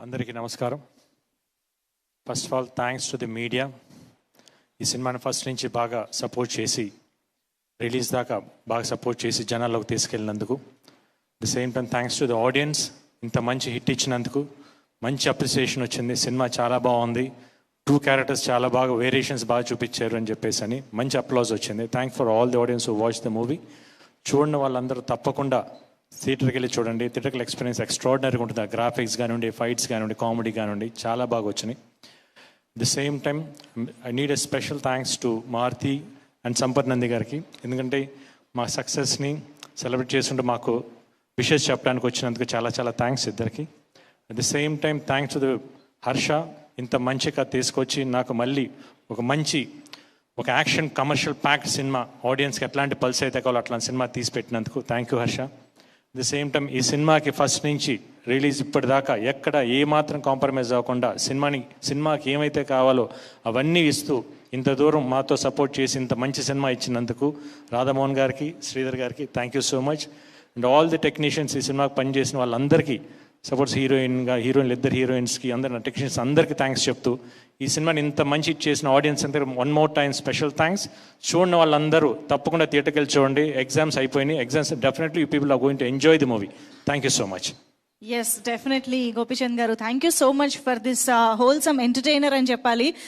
అందరికీ నమస్కారం. First of all thanks to the media. ఈ సినిమాని ఫస్ట్ నుంచి బాగా సపోర్ట్ చేసి రిలీజ్ దాకా బాగా సపోర్ట్ చేసి జనాల్లోకి తీసుకెళ్ళినందుకు. The same time thanks to the audience, ఇంత మంచి హిట్ ఇచ్చినందుకు. మంచి అప్రిసియేషన్ వచ్చింది. సినిమా చాలా బాగుంది. 2 క్యారెక్టర్స్ చాలా బాగా వేరియేషన్స్ బాగా చూపించారు అని చెప్పేసి అని మంచి అప్లాజ్ వచ్చింది. Thank for all the audience who watch the movie. చూడని వాళ్ళందరూ తప్పకుండా థియేటర్కి వెళ్ళి చూడండి. థియేటర్కల్ ఎక్స్పీరియన్స్ ఎక్స్ట్రాడినరీగా ఉంటుంది. గ్రాఫిక్స్ కానివ్వండి, ఫైట్స్ కానివ్వండి, కామెడీ కానివ్వండి, చాలా బాగా వచ్చినాయి. The same time I need a special thanks to Maruthi and Sampath Nandi గారికి. ఎందుకంటే మా సక్సెస్ని సెలబ్రేట్ చేసుకుంటూ మాకు విషెస్ చెప్పడానికి వచ్చినందుకు చాలా చాలా థ్యాంక్స్ ఇద్దరికి. At the same time thanks to the Harsha, ఇంత మంచి కథ తీసుకొచ్చి నాకు మళ్ళీ ఒక యాక్షన్ కమర్షియల్ ప్యాక్డ్ సినిమా, ఆడియన్స్కి ఎట్లాంటి పల్స్ అయితే కావాలో అట్లాంటి సినిమా తీసి పెట్టినందుకు thank you Harsha. The same time ఈ సినిమాకి ఫస్ట్ నుంచి రిలీజ్ ఇప్పటిదాకా ఎక్కడ ఏమాత్రం కాంప్రమైజ్ అవ్వకుండా సినిమాకి ఏమైతే కావాలో అవన్నీ ఇస్తూ ఇంత దూరం మాతో సపోర్ట్ చేసి ఇంత మంచి సినిమా ఇచ్చినందుకు రాధామోహన్ గారికి, శ్రీధర్ గారికి thank you so much. And all the technicians, ఈ సినిమాకి పనిచేసిన వాళ్ళందరికీ, సపోర్ట్స్ హీరోయిన్లు, ఇద్దరు హీరోయిన్స్కి, అందరి టెక్నీషియన్స్ అందరికీ థ్యాంక్స్ చెప్తూ ఈ సినిమాని ఇంత మంచి చేసిన ఆడియన్స్ అందరూ one more time special thanks. చూడని వాళ్ళందరూ తప్పకుండా థియేటర్కి వెళ్ళి చూడండి. ఎగ్జామ్స్ అయిపోయినాయి. Exams definitely you people are going to enjoy the movie. Thank you so much. Yes, definitely Gopichand garu, thank you so much for this wholesome entertainer అని చెప్పాలి.